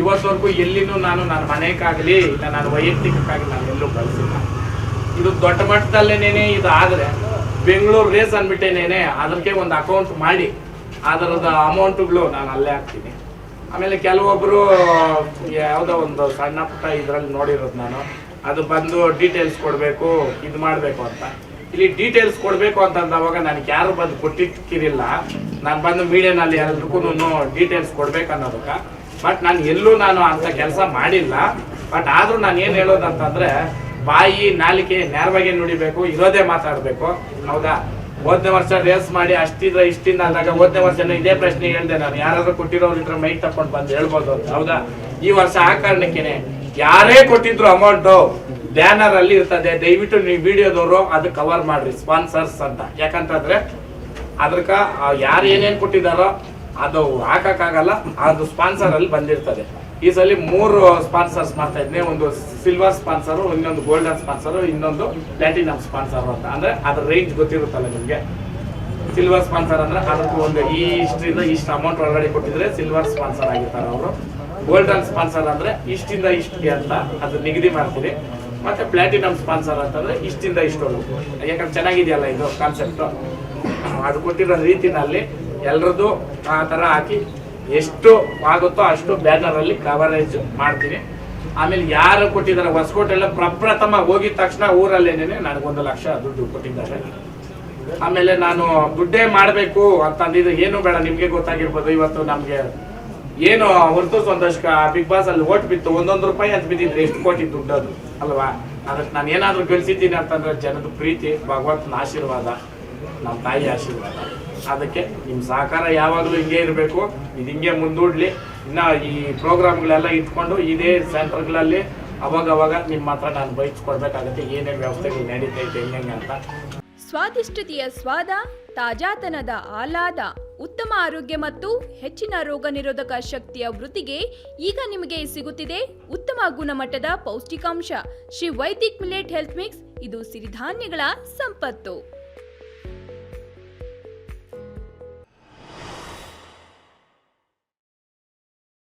ಇವತ್ತವರೆಗೂ ಎಲ್ಲಿನೂ ನನ್ನ ಮನೆಗಾಗಲಿ ಇಲ್ಲ ನಾನು ವೈಯಕ್ತಿಕಕ್ಕಾಗಿ ನಾನು ಎಲ್ಲೂ ಕಳಿಸಿಲ್ಲ. ಇದು ದೊಡ್ಡ ಮಟ್ಟದಲ್ಲೇನೇನೆ ಇದು ಆದರೆ ಬೆಂಗಳೂರು ರೇಸ್ ಅಂದ್ಬಿಟ್ಟೇನೇನೆ ಅದಕ್ಕೆ ಒಂದು ಅಕೌಂಟ್ ಮಾಡಿ ಅದರದ ಅಮೌಂಟ್ಗಳು ನಾನು ಅಲ್ಲೇ ಹಾಕ್ತೀನಿ. ಆಮೇಲೆ ಕೆಲವೊಬ್ಬರು ಯಾವುದೋ ಒಂದು ಸಣ್ಣ ಪುಟ್ಟ ಇದರಲ್ಲಿ ನೋಡಿರೋದು ನಾನು ಅದು ಬಂದು ಡೀಟೇಲ್ಸ್ ಕೊಡಬೇಕು ಇದು ಮಾಡಬೇಕು ಅಂತ. ಇಲ್ಲಿ ಡೀಟೇಲ್ಸ್ ಕೊಡಬೇಕು ಅಂತಂದವಾಗ ನನಗೆ ಯಾರು ಬಂದು ಕೊಟ್ಟಿಕ್ಕಿರಿಲ್ಲ. ನಾನು ಬಂದು ಮೀಡಿಯಾನಲ್ಲಿ ಎಲ್ರಿಗೂ ಡೀಟೇಲ್ಸ್ ಕೊಡ್ಬೇಕು ಅನ್ನೋದಕ್ಕೆ. ಬಟ್ ನಾನು ಎಲ್ಲೂ ಅಂಥ ಕೆಲಸ ಮಾಡಿಲ್ಲ. ಬಟ್ ಆದರೂ ನಾನು ಏನು ಹೇಳೋದಂತಂದರೆ ಬಾಯಿ ನಾಲಿಕೆ ನೇರವಾಗಿ ನುಡಿಬೇಕು, ಇರೋದೇ ಮಾತಾಡಬೇಕು. ಹೌದಾ? ಹೋದನೇ ವರ್ಷ ರೇಸ್ ಮಾಡಿ ಅಷ್ಟಿದ್ರೆ ಇಷ್ಟಿಂದ ಅಂದಾಗ ಹೋದನೇ ವರ್ಷ ಇದೇ ಪ್ರಶ್ನೆ ಹೇಳಿದೆ ನಾನು, ಯಾರಾದ್ರೂ ಕೊಟ್ಟಿರೋರು ಇದ್ರೆ ಮೈಕ್ ತಕೊಂಡು ಬಂದು ಹೇಳ್ಬೋದು ಅಂತ. ಹೌದಾ? ಈ ವರ್ಷ ಆ ಕಾರಣಕ್ಕೇನೆ ಯಾರೇ ಕೊಟ್ಟಿದ್ರು ಅಮೌಂಟು ಬ್ಯಾನರ್ ಅಲ್ಲಿ ಇರ್ತದೆ, ದಯವಿಟ್ಟು ನೀವು ವಿಡಿಯೋದವರು ಅದು ಕವರ್ ಮಾಡ್ರಿ ಸ್ಪಾನ್ಸರ್ಸ್ ಅಂತ. ಯಾಕಂತಂದ್ರೆ ಅದಕ್ಕ ಯಾರು ಏನೇನು ಕೊಟ್ಟಿದಾರೋ ಅದು ಹಾಕಕ್ಕಾಗಲ್ಲ, ಅದು ಸ್ಪಾನ್ಸರ್ ಅಲ್ಲಿ ಬಂದಿರ್ತದೆ. ಈ ಸಲ 3 ಸ್ಪಾನ್ಸರ್ಸ್ ಮಾಡ್ತಾ ಇದ್ದೀನಿ. ಒಂದು ಸಿಲ್ವರ್ ಸ್ಪಾನ್ಸರು, ಇನ್ನೊಂದು ಗೋಲ್ಡನ್ ಸ್ಪಾನ್ಸರು, ಇನ್ನೊಂದು ಪ್ಲಾಟಿನಮ್ ಸ್ಪಾನ್ಸರ್ ಅಂತ. ಅಂದ್ರೆ ಅದ್ರ ರೇಂಜ್ ಗೊತ್ತಿರುತ್ತಲ್ಲ ನಿಮ್ಗೆ. ಸಿಲ್ವರ್ ಸ್ಪಾನ್ಸರ್ ಅಂದ್ರೆ ಅದಕ್ಕೆ ಒಂದು ಇಷ್ಟಿಂದ ಇಷ್ಟು ಅಮೌಂಟ್ ಒಳಗಡೆ ಕೊಟ್ಟಿದ್ರೆ ಸಿಲ್ವರ್ ಸ್ಪಾನ್ಸರ್ ಆಗಿರ್ತಾರೆ ಅವರು. ಗೋಲ್ಡನ್ ಸ್ಪಾನ್ಸರ್ ಅಂದ್ರೆ ಇಷ್ಟಿಂದ ಇಷ್ಟಿಗೆ ಅಂತ ಅದು ನಿಗದಿ ಮಾಡ್ತೀರಿ. ಮತ್ತೆ ಪ್ಲಾಟಿನಮ್ ಸ್ಪಾನ್ಸರ್ ಅಂತಂದ್ರೆ ಇಷ್ಟಿಂದ ಇಷ್ಟೊಂದು. ಯಾಕಂದ್ರೆ ಚೆನ್ನಾಗಿದೆಯಲ್ಲ ಇದು ಕಾನ್ಸೆಪ್ಟ್. ಅದು ಕೊಟ್ಟಿರೋ ರೀತಿನಲ್ಲಿ ಎಲ್ಲರದ್ದು ಆ ಥರ ಹಾಕಿ ಎಷ್ಟು ಆಗುತ್ತೋ ಅಷ್ಟು ಬ್ಯಾನರ್ ಅಲ್ಲಿ ಕವರೇಜ್ ಮಾಡ್ತೀನಿ. ಆಮೇಲೆ ಯಾರು ಕೊಟ್ಟಿದ್ದಾರೆ ಹೊಸಕೋಟೆಲ್ಲ ಪ್ರಪ್ರಥಮ ಹೋಗಿದ ತಕ್ಷಣ ಊರಲ್ಲೇನೆ ನನಗೆ 1 ಲಕ್ಷ ದುಡ್ಡು ಕೊಟ್ಟಿದ್ದಾರೆ. ಆಮೇಲೆ ನಾನು ದುಡ್ಡೇ ಮಾಡಬೇಕು ಅಂತಂದಿದ್ದು ಏನು ಬೇಡ, ನಿಮ್ಗೆ ಗೊತ್ತಾಗಿರ್ಬೋದು. ಇವತ್ತು ನಮ್ಗೆ ಏನು ಹೊರತು ಒಂದಷ್ಟು ಬಿಗ್ ಬಾಸ್ ಅಲ್ಲಿ ಓಟ್ ಬಿತ್ತು, 1 ರೂಪಾಯಿ ಅಂತ ಬಿದ್ದಿದ್ರೆ ಎಷ್ಟು ಕೋಟಿ ದುಡ್ಡು ಅದು ಅಲ್ವಾ? ಅದಕ್ಕೆ ನಾನು ಏನಾದರೂ ಗಳಿಸಿದ್ದೀನಿ ಅಂತಂದ್ರೆ ಜನದ ಪ್ರೀತಿ, ಭಗವಂತನ ಆಶೀರ್ವಾದ, ನಮ್ಮ ತಾಯಿ ಆಶೀರ್ವಾದ. ಅದಕ್ಕೆ ನಿಮ್ಮ ಸಹಕಾರ ಯಾವಾಗಲೂ ಹಿಂಗೆ ಇರಬೇಕು. ಇದು ಹಿಂಗೆ ಮುಂದೂಡ್ಲಿ. ಇನ್ನು ಈ ಪ್ರೋಗ್ರಾಮ್ಗಳೆಲ್ಲ ಇಟ್ಕೊಂಡು ಇದೇ ಸೆಂಟರ್ಗಳಲ್ಲಿ ಅವಾಗ ನಿಮ್ಮ ಹತ್ರ ನಾನು ಬಯಸ್ಕೊಡ್ಬೇಕಾಗತ್ತೆ ಏನೇನು ವ್ಯವಸ್ಥೆಗಳು ನಡೀತೈತೆ ಹೆಂಗೆ ಅಂತ. ಸ್ವಾದಿಷ್ಟತೆಯ ಸ್ವಾದ, ತಾಜಾತನದ ಆಹ್ಲಾದ, ಉತ್ತಮ ಆರೋಗ್ಯ ಮತ್ತು ಹೆಚ್ಚಿನ ರೋಗ ನಿರೋಧಕ ಶಕ್ತಿಯ ವೃದ್ಧಿಗೆ ಈಗ ನಿಮಗೆ ಸಿಗುತ್ತಿದೆ ಉತ್ತಮ ಗುಣಮಟ್ಟದ ಪೌಷ್ಟಿಕಾಂಶ Shri Vaidik millet health mix. ಇದು ಸಿರಿಧಾನ್ಯಗಳ ಸಂಪತ್ತು.